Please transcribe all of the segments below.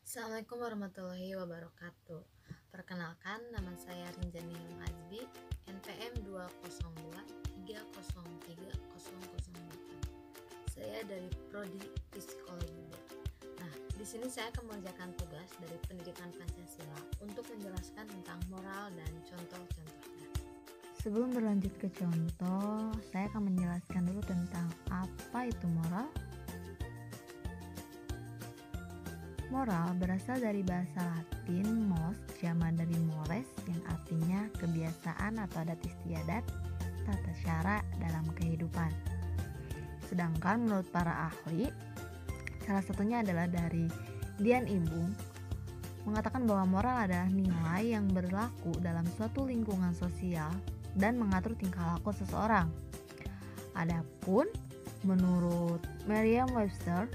Assalamualaikum warahmatullahi wabarakatuh. Perkenalkan, nama saya Rinjani Azbi, NPM 202303008. Saya dari Prodi Psikologi. Nah, di sini saya akan mengerjakan tugas dari Pendidikan Pancasila untuk menjelaskan tentang moral dan contoh-contohnya. Sebelum berlanjut ke contoh, saya akan menjelaskan dulu tentang apa itu moral. Moral berasal dari bahasa Latin mos, jamak dari mores, yang artinya kebiasaan atau adat istiadat, tata cara dalam kehidupan. Sedangkan menurut para ahli, salah satunya adalah dari Dian Ibung, mengatakan bahwa moral adalah nilai yang berlaku dalam suatu lingkungan sosial dan mengatur tingkah laku seseorang. Adapun menurut Merriam-Webster,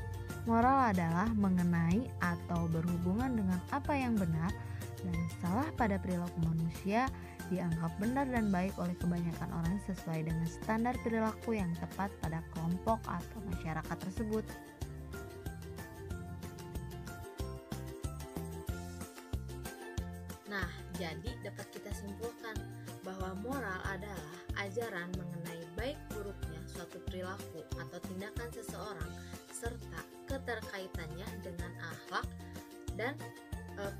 moral adalah mengenai atau berhubungan dengan apa yang benar dan salah pada perilaku manusia, dianggap benar dan baik oleh kebanyakan orang sesuai dengan standar perilaku yang tepat pada kelompok atau masyarakat tersebut. Nah, jadi dapat kita simpulkan bahwa moral adalah ajaran mengenai baik buruknya suatu perilaku atau tindakan seseorang serta keterkaitannya dengan akhlak dan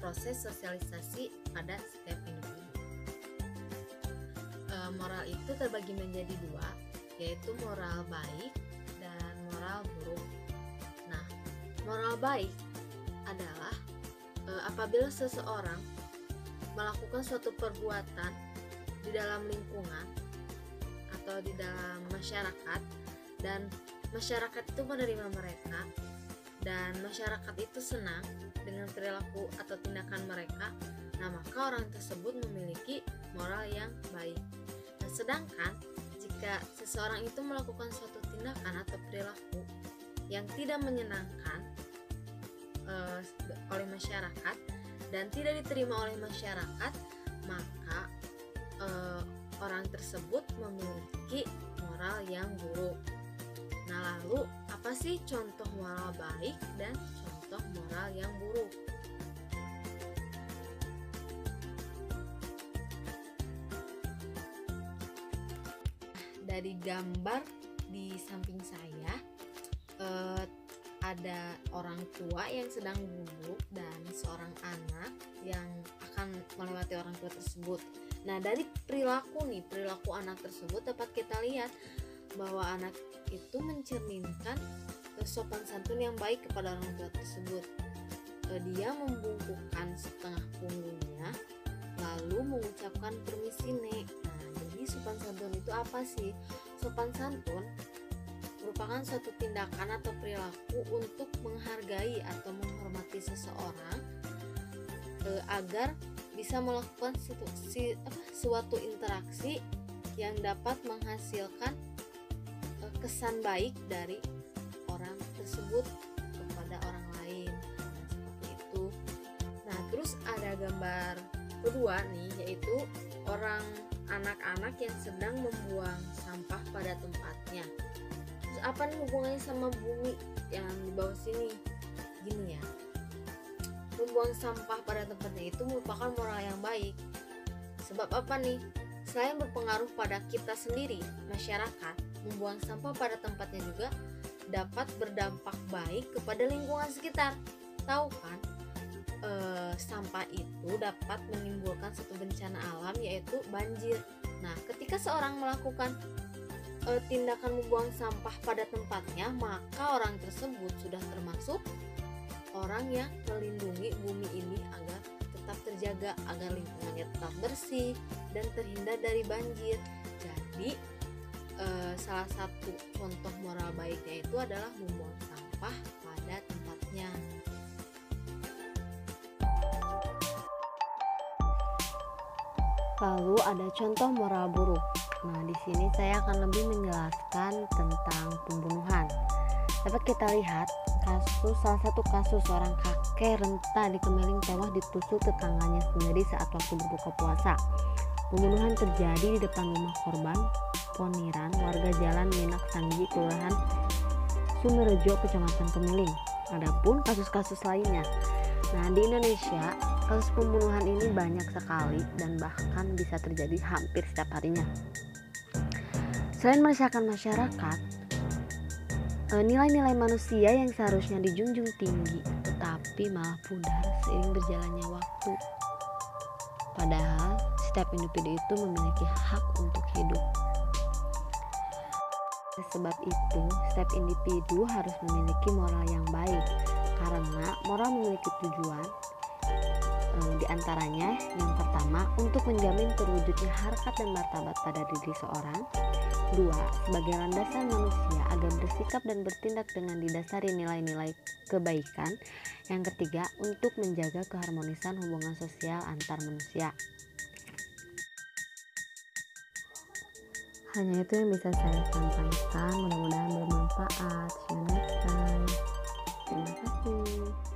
proses sosialisasi pada setiap individu. Moral itu terbagi menjadi dua, yaitu moral baik dan moral buruk. Nah, moral baik adalah apabila seseorang melakukan suatu perbuatan di dalam lingkungan atau di dalam masyarakat dan masyarakat itu menerima mereka dan masyarakat itu senang dengan perilaku atau tindakan mereka, nah maka orang tersebut memiliki moral yang baik. Nah, sedangkan jika seseorang itu melakukan suatu tindakan atau perilaku yang tidak menyenangkan oleh masyarakat dan tidak diterima oleh masyarakat, maka orang tersebut memiliki moral yang buruk. Nah, lalu apa sih contoh moral baik dan contoh moral yang buruk? Dari gambar di samping saya ada orang tua yang sedang duduk dan seorang anak yang akan melewati orang tua tersebut. Nah, dari perilaku anak tersebut dapat kita lihat bahwa anak itu mencerminkan sopan santun yang baik kepada orang tua tersebut. Dia membungkukkan setengah punggungnya lalu mengucapkan permisi nek. Nah, jadi sopan santun itu apa sih? Sopan santun merupakan suatu tindakan atau perilaku untuk menghargai atau menghormati seseorang agar bisa melakukan suatu interaksi yang dapat menghasilkan kesan baik dari orang tersebut kepada orang lain. Nah, seperti itu. Nah, terus ada gambar kedua nih, yaitu anak-anak yang sedang membuang sampah pada tempatnya. Terus apa nih hubungannya sama bumi yang di bawah sini? Gini ya, membuang sampah pada tempatnya itu merupakan moral yang baik. Sebab apa nih? Selain berpengaruh pada kita sendiri, masyarakat, membuang sampah pada tempatnya juga dapat berdampak baik kepada lingkungan sekitar. Tahu kan, sampah itu dapat menimbulkan satu bencana alam, yaitu banjir. Nah, ketika seorang melakukan tindakan membuang sampah pada tempatnya, maka orang tersebut sudah termasuk orang yang melindungi bumi ini agar tetap terjaga, agar lingkungannya tetap bersih dan terhindar dari banjir. Jadi salah satu contoh moral baiknya itu adalah membuang sampah pada tempatnya. Lalu ada contoh moral buruk. Nah, di sini saya akan lebih menjelaskan tentang pembunuhan. Dapat kita lihat salah satu kasus seorang kakek renta di Kemeling tewas ditusuk tetangganya sendiri saat waktu berbuka puasa. Pembunuhan terjadi di depan rumah korban, Poniran, warga Jalan Minak Sanggi, Kelurahan Sumerejo, Kecamatan Kemeling. Adapun kasus-kasus lainnya, Nah, di Indonesia, kasus pembunuhan ini banyak sekali dan bahkan bisa terjadi hampir setiap harinya. Selain meresahkan masyarakat, nilai-nilai manusia yang seharusnya dijunjung tinggi tetapi malah pudar seiring berjalannya waktu. Padahal setiap individu itu memiliki hak untuk hidup. Sebab itu, setiap individu harus memiliki moral yang baik karena moral memiliki tujuan, di antaranya yang pertama untuk menjamin terwujudnya harkat dan martabat pada diri seorang. 2. Sebagai landasan manusia agar bersikap dan bertindak dengan didasari nilai-nilai kebaikan. Yang ketiga, untuk menjaga keharmonisan hubungan sosial antar manusia. Hanya itu yang bisa saya sampaikan, mudah-mudahan bermanfaat. See you next time. Terima kasih.